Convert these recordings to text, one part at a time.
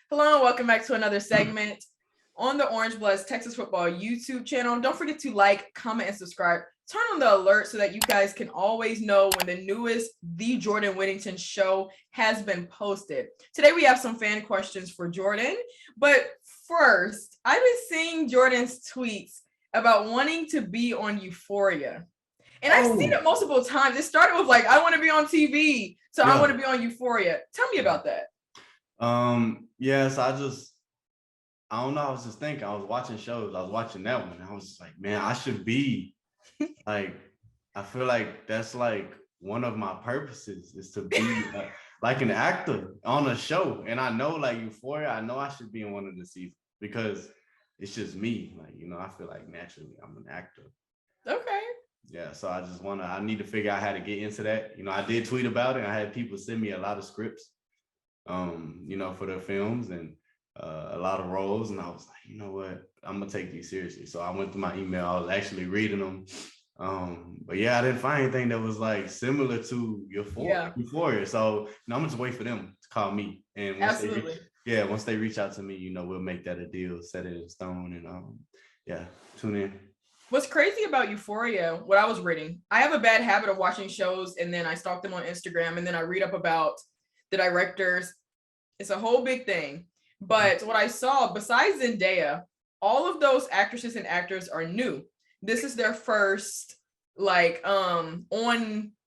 Hello and welcome back to another segment on the Orange Bloods Texas Football YouTube channel. Don't forget to like, comment, and subscribe. Turn on the alert so that you guys can always know when the newest The Jordan Whittington show has been posted. Today we have some fan questions for Jordan, but first, I've been seeing Jordan's tweets about wanting to be on Euphoria. And I've seen it multiple times. It started with like, I want to be on TV, so I want to be on Euphoria. Tell me about that. Yes, I don't know. I was just thinking, I was watching shows. I was watching that one. And I was just like, man, I should be like, I feel like that's like one of my purposes is to be like an actor on a show. And I know like Euphoria, I know I should be in one of the seasons because it's just me. Like, I feel like naturally I'm an actor. Okay. Yeah. So I need to figure out how to get into that. I did tweet about it. I had people send me a lot of scripts. For their films and a lot of roles. And I was like, you know what, I'm gonna take these seriously. So I went through my email, I was actually reading them. But yeah, I didn't find anything that was like similar to Euphoria. So I'm gonna just wait for them to call me. And once they reach out to me, we'll make that a deal, set it in stone, and tune in. What's crazy about Euphoria, what I was reading, I have a bad habit of watching shows and then I stalk them on Instagram and then I read up about the directors. It's a whole big thing. But what I saw, besides Zendaya, all of those actresses and actors are new. This is their first on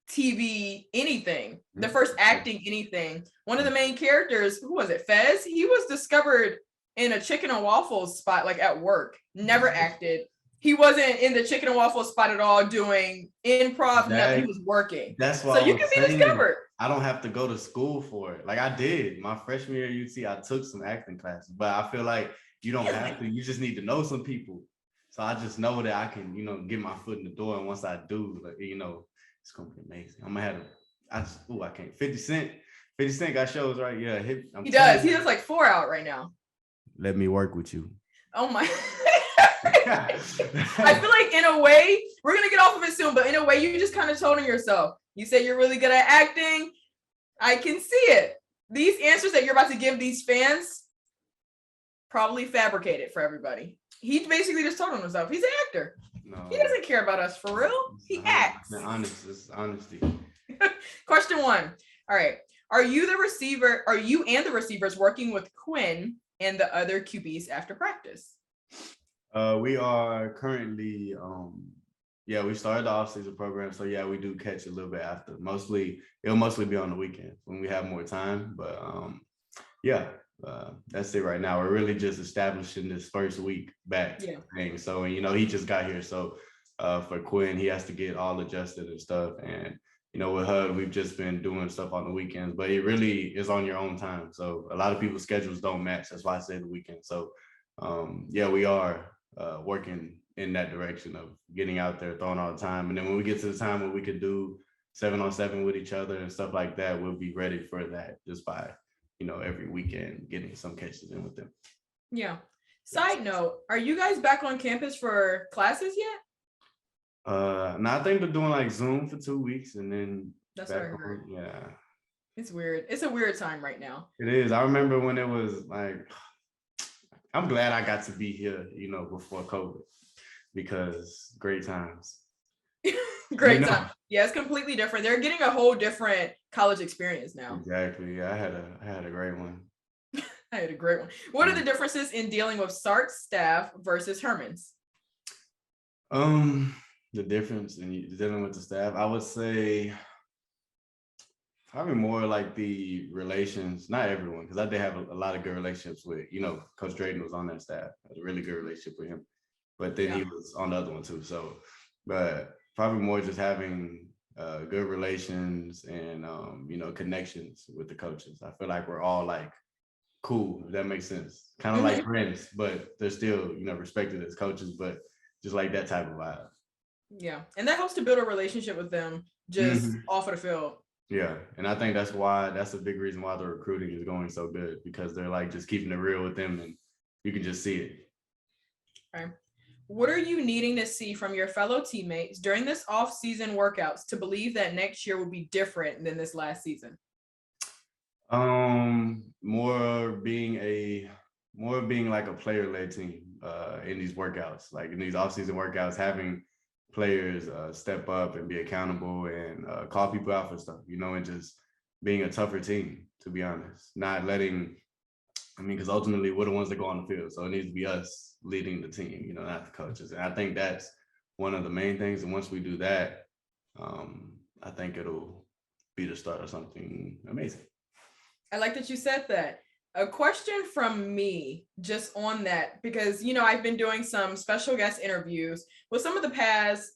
TV anything, their first acting anything. One of the main characters, who was it, Fez? He was discovered in a chicken and waffles spot, like at work, never acted. He wasn't in the chicken and waffles spot at all doing improv, nothing. He was working. That's why you can be discovered. I don't have to go to school for it. Like I did my freshman year at UT, I took some acting classes, but I feel like you don't have to. You just need to know some people. So I just know that I can, get my foot in the door. And once I do, it's gonna be amazing. I'm gonna have I can't. 50 Cent got shows, right? Yeah, he does. He has like 4 out right now. Let me work with you. Oh my. I feel like in a way, we're gonna get off of it soon, but in a way, you just kind of told on yourself. You say you're really good at acting. I can see it. These answers that you're about to give these fans, probably fabricated for everybody. He basically just told on himself. He's an actor. No, he doesn't care about us for real. He acts. It's honesty. Question 1. All right. Are you and the receivers working with Quinn and the other QBs after practice? We are currently, we started the offseason program. So we do catch a little bit after. It'll mostly be on the weekend when we have more time. But that's it right now. We're really just establishing this first week back thing. So, he just got here. So for Quinn, he has to get all adjusted and stuff. And, with HUD, we've just been doing stuff on the weekends, but it really is on your own time. So a lot of people's schedules don't match. That's why I say the weekend. So we are working in that direction of getting out there, throwing all the time. And then when we get to the time where we could do 7-on-7 with each other and stuff like that, we'll be ready for that just by, every weekend getting some catches in with them. Yeah. Side note, are you guys back on campus for classes yet? No, I think they're doing like Zoom for 2 weeks and then that's what I heard. Yeah. It's weird. It's a weird time right now. It is. I remember when it was like, I'm glad I got to be here, before COVID, because great times. Great time. Yeah, it's completely different. They're getting a whole different college experience now. Exactly. Yeah, I had a great one. I had a great one. What are the differences in dealing with Sark's staff versus Herman's? The difference in dealing with the staff, I would say probably more like the relations, not everyone, because I did have a lot of good relationships with, Coach Drayton was on that staff. I had a really good relationship with him, but then he was on the other one too. So, but probably more just having good relations and, connections with the coaches. I feel like we're all like cool, if that makes sense. Kind of like friends, but they're still, respected as coaches, but just like that type of vibe. Yeah. And that helps to build a relationship with them just off of the field. Yeah. And I think that's a big reason why the recruiting is going so good, because they're like just keeping it real with them and you can just see it. Okay. What are you needing to see from your fellow teammates during this off-season workouts to believe that next year will be different than this last season? More being like a player-led team in these workouts, like in these off-season workouts, having players step up and be accountable and call people out for stuff, and just being a tougher team, to be honest. Not letting, because ultimately we're the ones that go on the field, so it needs to be us leading the team, not the coaches. And I think that's one of the main things. And once we do that, I think it'll be the start of something amazing. I like that you said that. A question from me just on that, because, I've been doing some special guest interviews with some of the past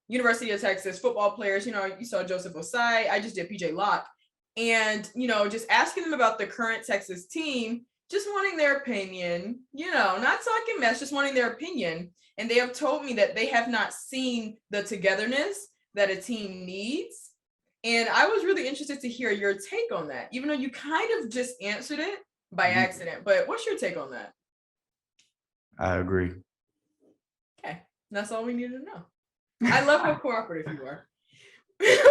University of Texas football players. You saw Joseph Osai. I just did PJ Locke. And, just asking them about the current Texas team, just wanting their opinion, not talking mess, just wanting their opinion. And they have told me that they have not seen the togetherness that a team needs. And I was really interested to hear your take on that, even though you kind of just answered it by accident. But what's your take on that? I agree. Okay, that's all we need to know. I love how cooperative you are.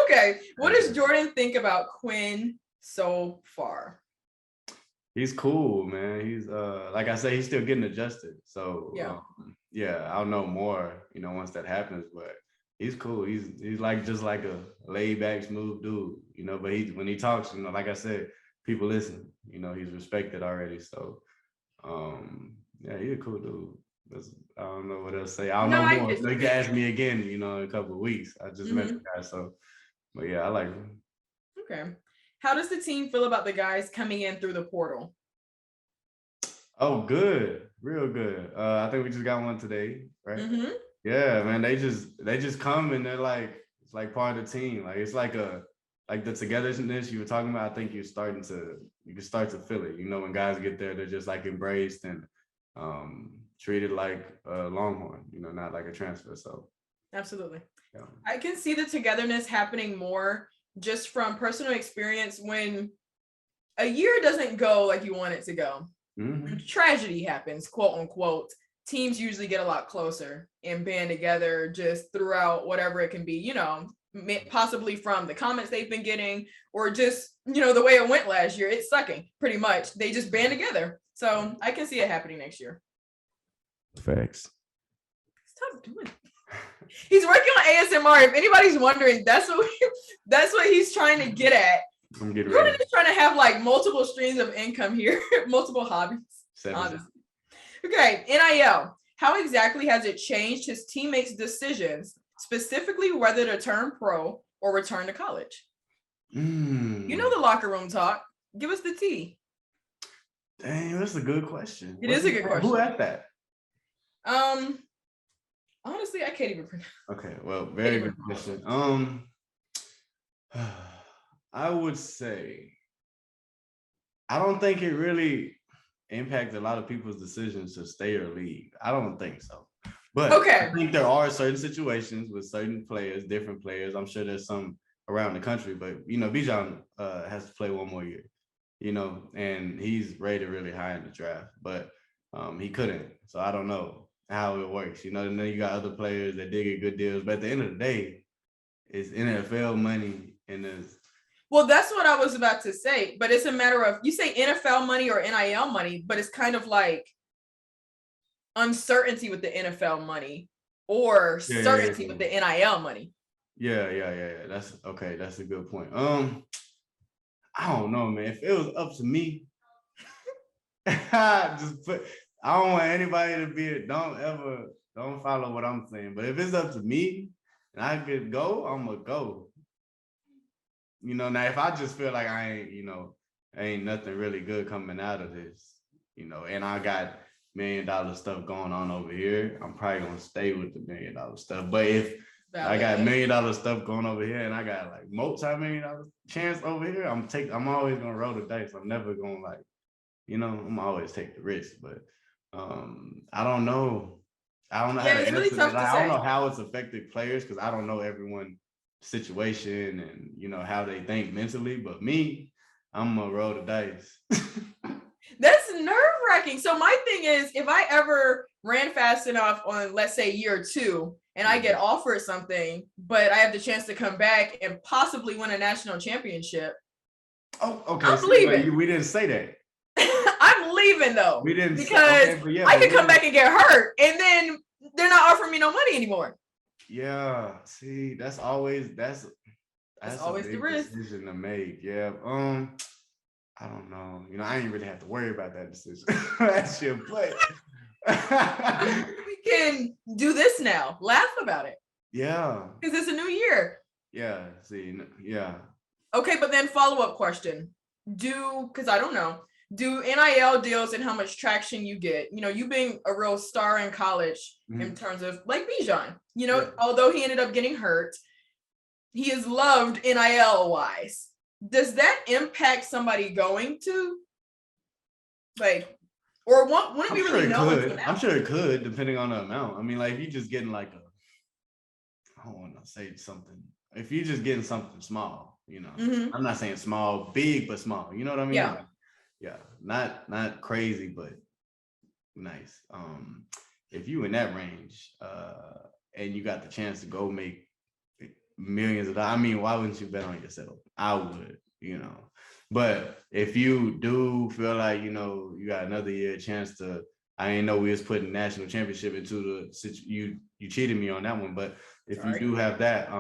Okay, what does Jordan think about Quinn so far? He's cool, man. He's like I said, he's still getting adjusted. So yeah, I'll know more, once that happens. But he's cool. He's like just like a laid back, smooth dude, But when he talks, like I said, people listen. He's respected already. So yeah, he's a cool dude. I don't know what else to say. I don't know more. You can ask me again, in a couple of weeks. I just met the guy, so but yeah, I like him. Okay. How does the team feel about the guys coming in through the portal? Oh, good. Real good. I think we just got one today, right? Mm-hmm. Yeah, man. They just come and they're like, it's like part of the team. Like it's like the togetherness you were talking about. I think you can start to feel it. When guys get there, they're just like embraced and treated like a Longhorn, not like a transfer. So absolutely. Yeah. I can see the togetherness happening more just from personal experience. When a year doesn't go like you want it to go, tragedy happens, quote unquote, teams usually get a lot closer and band together just throughout whatever it can be, possibly from the comments they've been getting or just, the way it went last year. It's sucking pretty much. They just band together. So I can see it happening next year. Facts. Stop doing it. He's working on ASMR. If anybody's wondering, that's what he's trying to get at. I'm getting Jordan is trying to have like multiple streams of income here, multiple hobbies. Honestly. Okay, NIL. How exactly has it changed his teammates' decisions, specifically whether to turn pro or return to college? The locker room talk. Give us the tea. Dang, that's a good question. It is a good question. Who at that? Honestly, I can't even pronounce. Okay, well, very good question. I would say I don't think it really impacted a lot of people's decisions to stay or leave. I don't think so. But I think there are certain situations with certain players, different players. I'm sure there's some around the country, but Bijan has to play one more year, and he's rated really high in the draft, but he couldn't. So I don't know how it works, and then you got other players that did get good deals, but at the end of the day, it's NFL money and there's. Well, that's what I was about to say, but it's a matter of, you say NFL money or NIL money, but it's kind of like uncertainty with the NFL money or certainty with the NIL money. Yeah. That's okay. That's a good point. I don't know, man. If it was up to me, I don't want anybody to don't follow what I'm saying. But if it's up to me and I could go, I'm gonna go. Now if I just feel like I ain't nothing really good coming out of this, and I got $1 million stuff going on over here, I'm probably gonna stay with the $1 million stuff. But if I got $1 million stuff going over here and I got like multi-million-dollar chance over here, I'm always gonna roll the dice. I'm never gonna I'm always take the risk. But I don't know. I don't know how to answer that. I don't know how it's affected players because I don't know everyone's situation and how they think mentally. But me, I'm gonna roll the dice. That's nerve-wracking. So my thing is, if I ever ran fast enough on, let's say, year 2, and I get offered something, but I have the chance to come back and possibly win a national championship, Oh, okay. I'm leaving. We didn't say that. I'm leaving though. We didn't because I could come back and get hurt, and then they're not offering me no money anymore. Yeah. See, that's always always the risk decision to make. Yeah. I don't know. You know, I ain't really have to worry about that decision. That shit, but we can do this now. Laugh about it. Yeah. Because it's a new year. Yeah. See, yeah. Okay, but then follow-up question. Because I don't know, do NIL deals and how much traction you get, you know, you being a real star in college in terms of like Bijan, you know, although he ended up getting hurt, he is loved NIL wise. Does that impact somebody going to like, or wouldn't we really know? I'm sure it could, depending on the amount. I mean, like if you're just getting like I don't want to say something. If you're just getting something small, you know, I'm not saying small, big, but small. You know what I mean? Yeah. Yeah. Not crazy, but nice. If you in that range, and you got the chance to go make millions of dollars, I mean, why wouldn't you bet on yourself? I would, you know. But if you do feel like, you know, you got another year chance to, I didn't know we was putting national championship into you cheated me on that one, but if you do have that,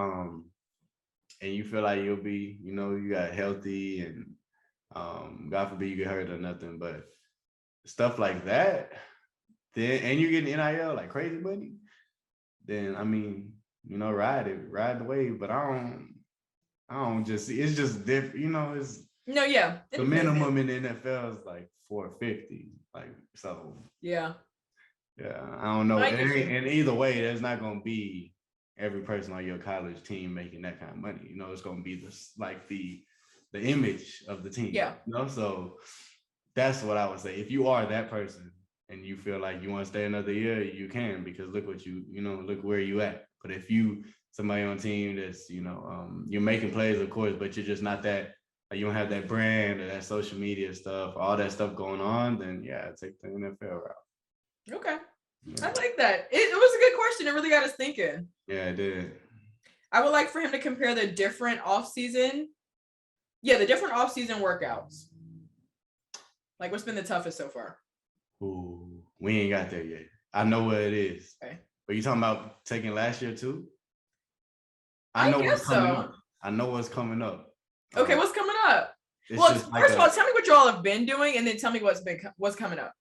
and you feel like you'll be, you know, you got healthy and God forbid you get hurt or nothing, but stuff like that, then and you're getting NIL like crazy money, then I mean, you know, ride the wave. But I don't just see, it's just different, you know, it's the minimum in the NFL is like 450, like, so yeah, I don't know. And either way, there's not gonna be every person on your college team making that kind of money. You know, it's gonna be this like the image of the team. Yeah. You know, so that's what I would say. If you are that person and you feel like you want to stay another year, you can, because look what you know, look where you at. But if you somebody on team that's, you know, you're making plays, of course, but you're just not that, like, you don't have that brand or that social media stuff, all that stuff going on, then yeah, take the NFL route. Okay. Yeah. I like that. It was a good question. It really got us thinking. Yeah, it did. I would like for him to compare the different offseason workouts. Like, what's been the toughest so far? Ooh, we ain't got there yet. I know what it is. Okay. But you talking about taking last year too? I know what's coming up. I know what's coming up. Okay, what's coming up? Well, first of all, tell me what y'all have been doing, and then tell me what's coming up.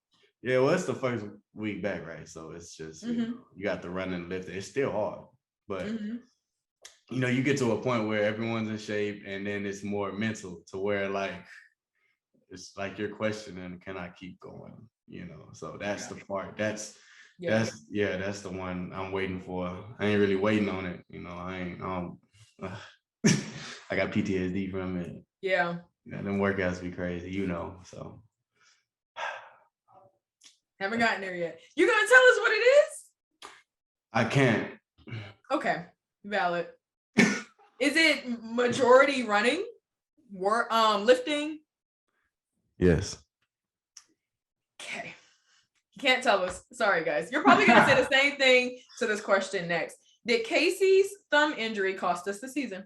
Yeah, well, it's the first week back, right? So it's just you got the run and lift. It's still hard, but you know, you get to a point where everyone's in shape, and then it's more mental to where like it's like you're questioning, can I keep going? You know, so that's the part. That's the one I'm waiting for. I ain't really waiting on it. You know, I got PTSD from it. Yeah. Yeah, them workouts be crazy, you know, so. Haven't gotten there yet. You gonna tell us what it is? I can't. Okay, valid. Is it majority running, lifting? Yes. Okay. You can't tell us. Sorry, guys. You're probably gonna say the same thing to this question next. Did Casey's thumb injury cost us the season?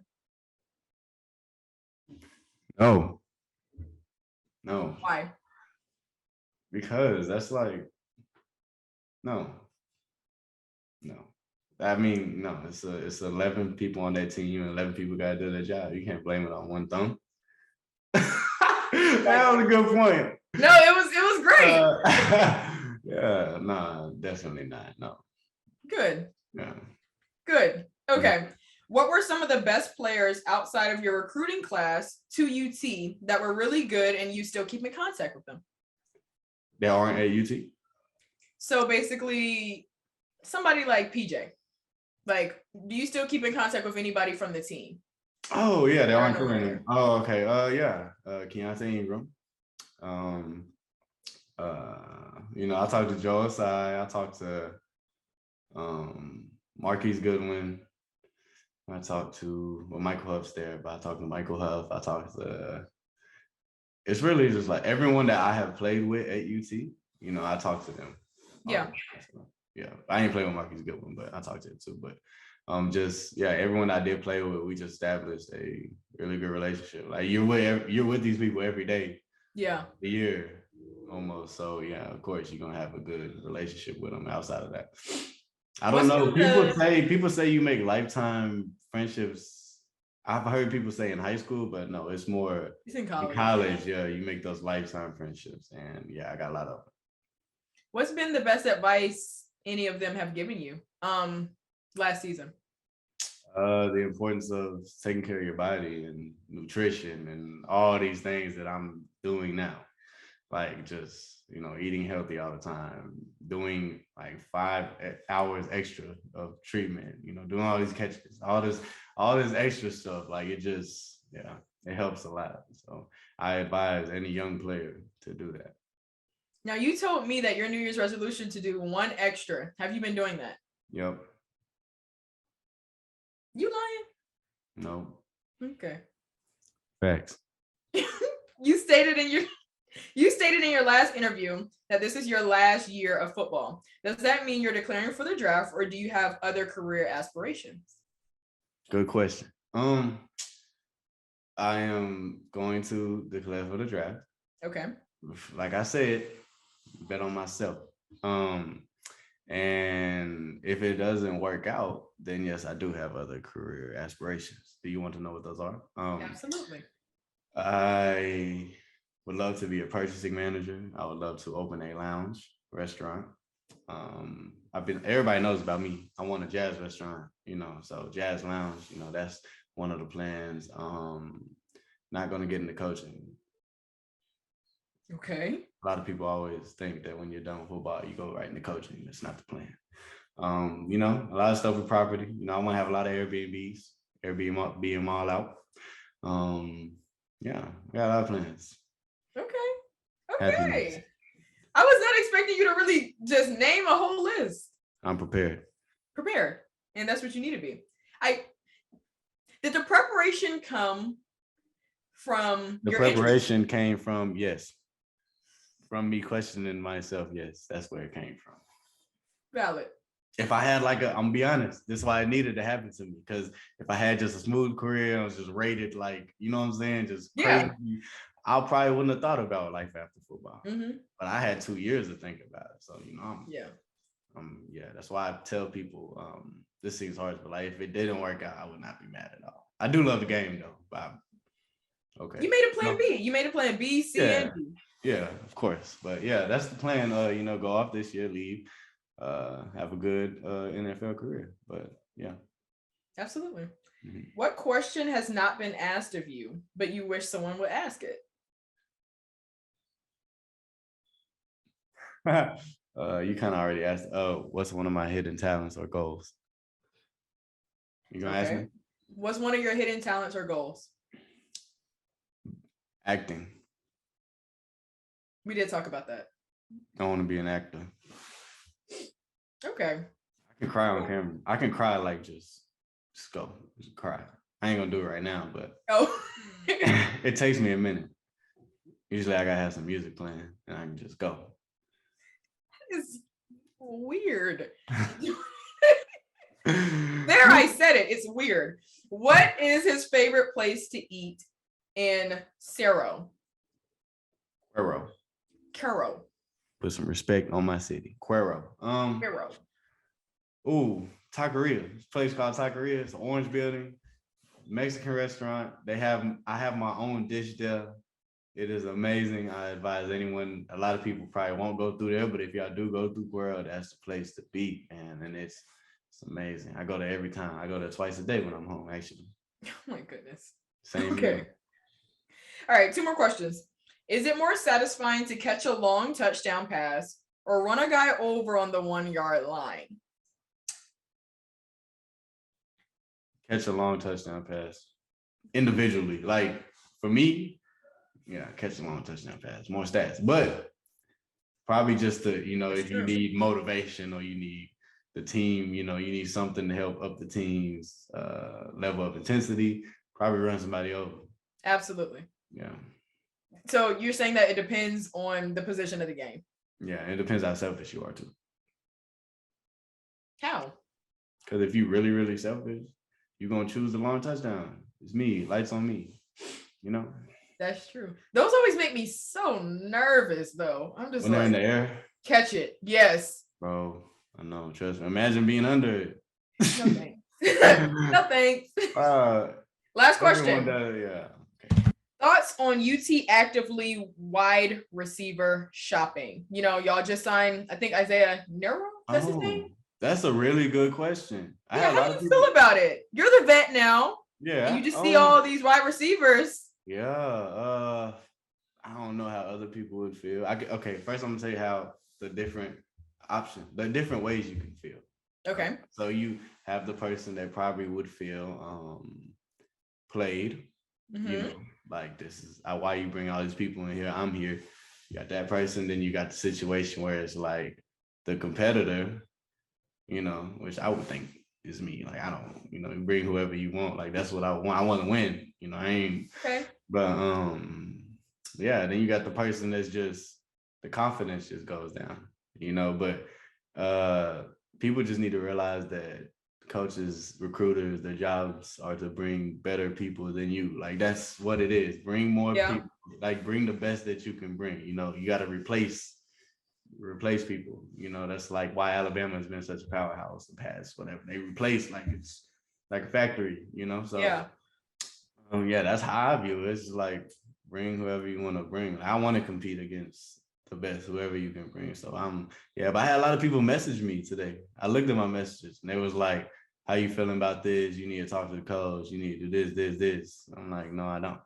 No. Why? Because that's like, no. I mean, no, it's 11 people on that team, and 11 people got to do their job. You can't blame it on one thumb. That was a good point. No, it was great. Yeah, nah, definitely not. No. Good. Yeah. Good. Okay. What were some of the best players outside of your recruiting class to UT that were really good and you still keep in contact with them? They aren't at UT? So basically, somebody like PJ. Like, do you still keep in contact with anybody from the team? Oh, yeah, they aren't doing. Oh, okay. Yeah. Keontae Ingram. You know, I talked to Joe Asai. I talked to Marquise Goodwin. I talked to Michael Huff's there, but I talked to Michael Huff. I talked to. It's really just like everyone that I have played with at UT. You know, I talked to them. Yeah. Yeah, I ain't played with Marquise Goodwin, but I talked to him too. But Just everyone I did play with, we just established a really good relationship. Like you're with these people every day. Yeah. A year almost. So of course you're gonna have a good relationship with them outside of that. I don't know. People say you make lifetime friendships. I've heard people say in high school, but no, it's more in college. In college, you make those lifetime friendships. And I got a lot of them. What's been the best advice any of them have given you last season? The importance of taking care of your body and nutrition and all these things that I'm doing now. Like just, eating healthy all the time, doing like 5 hours extra of treatment, doing all these catches, all this extra stuff. Like it just, it helps a lot. So I advise any young player to do that. Now you told me that your New Year's resolution to do 1 extra. Have you been doing that? Yep. You lying? No. Okay. Facts. You stated in your last interview that this is your last year of football. Does that mean you're declaring for the draft, or do you have other career aspirations? Good question. I am going to declare for the draft. Okay. Like I said, bet on myself. And if it doesn't work out, then yes, I do have other career aspirations. Do you want to know what those are? Absolutely. I would love to be a purchasing manager. I would love to open a lounge restaurant. Everybody knows about me. I want a jazz restaurant, so jazz lounge, that's one of the plans. Not going to get into coaching. Okay. A lot of people always think that when you're done with football, you go right into coaching. That's not the plan. A lot of stuff with property. I want to have a lot of Airbnbs, Airbnb them all out. We got a lot of plans. Okay. I was not expecting you to really just name a whole list. I'm prepared. And that's what you need to be. Did the preparation come from the your preparation interest? Came from, yes. From me questioning myself, yes, that's where it came from. Valid. If I had I'm gonna be honest, this is why it needed to happen to me. Because if I had just a smooth career, I was just rated you know what I'm saying, just crazy, I probably wouldn't have thought about life after football. Mm-hmm. But I had 2 years to think about it. So, that's why I tell people this seems hard, but if it didn't work out, I would not be mad at all. I do love the game though, but okay. You made a plan B. You made a plan B, C, and D. Yeah, of course. But that's the plan. Go off this year, leave, have a good NFL career. But absolutely. Mm-hmm. What question has not been asked of you, but you wish someone would ask it? You kind of already asked. What's one of my hidden talents or goals? You gonna ask me? What's one of your hidden talents or goals? Acting. We did talk about that. I want to be an actor. Okay. I can cry on camera. I can cry just go. Just cry. I ain't gonna do it right now, but it takes me a minute. Usually I gotta have some music playing and I can just go. It's weird. There, I said it. It's weird. What is his favorite place to eat in Cerro? Caro. Put some respect on my city. Cuero. Ooh, Taqueria. This place called Taqueria. It's an orange building, Mexican restaurant. I have my own dish there. It is amazing. I advise anyone, a lot of people probably won't go through there, but if y'all do go through Cuero, that's the place to be, man. And it's amazing. I go there every time. I go there twice a day when I'm home, actually. Oh my goodness. Same. Okay. Here. All right, 2 more questions. Is it more satisfying to catch a long touchdown pass or run a guy over on the 1-yard line? Catch a long touchdown pass. Individually. For me, catch a long touchdown pass. More stats. But probably just to, if you need motivation or you need the team, you need something to help up the team's level of intensity, probably run somebody over. Absolutely. Yeah. So you're saying that it depends on the position of the game? Yeah, it depends how selfish you are too. How? Because if you really, really selfish, you're gonna choose the long touchdown. It's me, lights on me. You know. That's true. Those always make me so nervous, though. I'm just when they're in the air. Catch it. Yes. Bro, I know. Trust me. Imagine being under it. No thanks. No thanks. Last question. Yeah. Thoughts on UT actively wide receiver shopping? You know, y'all just signed, I think, Isaiah Neyor. That's his name. That's a really good question. Yeah, how do you feel about it? You're the vet now. Yeah. You just see all these wide receivers. Yeah. I don't know how other people would feel. Okay, first I'm gonna tell you how the different ways you can feel. Okay. So you have the person that probably would feel played. You know, like this is why you bring all these people in here. I'm here. You got that person. Then you got the situation where it's like the competitor, you know, which I would think is me. Like, I don't, you know, you bring whoever you want. Like, that's what I want. I want to win. You know, I ain't. Okay. But yeah. Then you got the person that's just the confidence just goes down. You know, but people just need to realize that coaches, recruiters, their jobs are to bring better people than you. Like, that's what it is. Bring more people. Like, bring the best that you can bring. You know, you got to replace people. You know, that's like why Alabama has been such a powerhouse the past whatever. They replace like it's like a factory, you know. So yeah, that's how I view it. It's like bring whoever you want to bring. I want to compete against the best, whoever you can bring. So but I had a lot of people message me today. I looked at my messages and they was like, how you feeling about this? You need to talk to the coach. You need to do this. I'm like, no, I don't.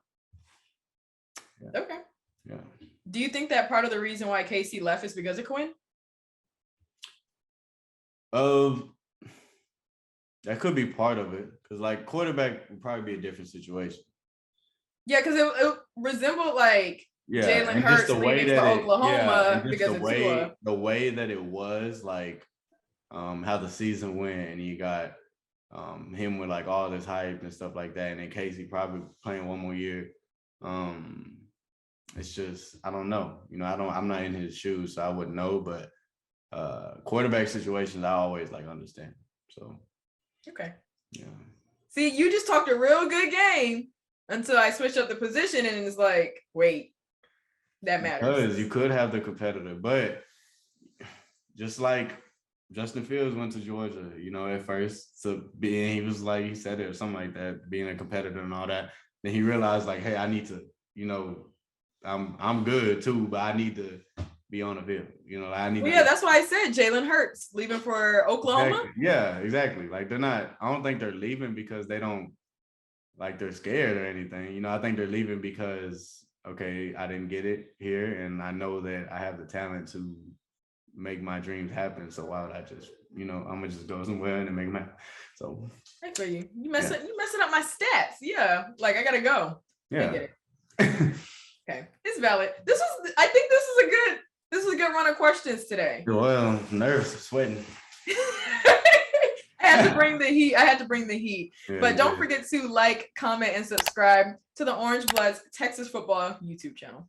Yeah. Okay. Yeah. Do you think that part of the reason why Casey left is because of Quinn? That could be part of it. Because like quarterback would probably be a different situation. Yeah, because it resembled like Jalen Hurts leaving for Oklahoma because of Tua. The way that it was, like how the season went, and you got him with like all this hype and stuff like that, and then Casey probably playing one more year. It's just, I don't know. You know, I'm not in his shoes, so I wouldn't know. But quarterback situations, I always like understand. So okay. Yeah. See, you just talked a real good game until I switched up the position, and it's like, wait, that matters. Because you could have the competitor, but just like Justin Fields went to Georgia, you know, at first, he was like, he said it or something like that, being a competitor and all that. Then he realized like, hey, I need to, you know, I'm good too, but I need to be on the field. You know, I need. That's why I said Jalen Hurts leaving for Oklahoma. Exactly. Yeah, exactly. Like I don't think they're leaving because they don't like they're scared or anything. You know, I think they're leaving because okay, I didn't get it here, and I know that I have the talent to make my dreams happen. So why would I just, you know, I'm gonna just go somewhere and make them happen. So I feel you. You messing up my stats. Yeah, like I gotta go. Yeah. I get it. Okay, it's valid. I think this is a good run of questions today. Well, nerves, sweating. I had to bring the heat. Yeah, but don't forget to like, comment, and subscribe to the Orange Bloods Texas Football YouTube channel.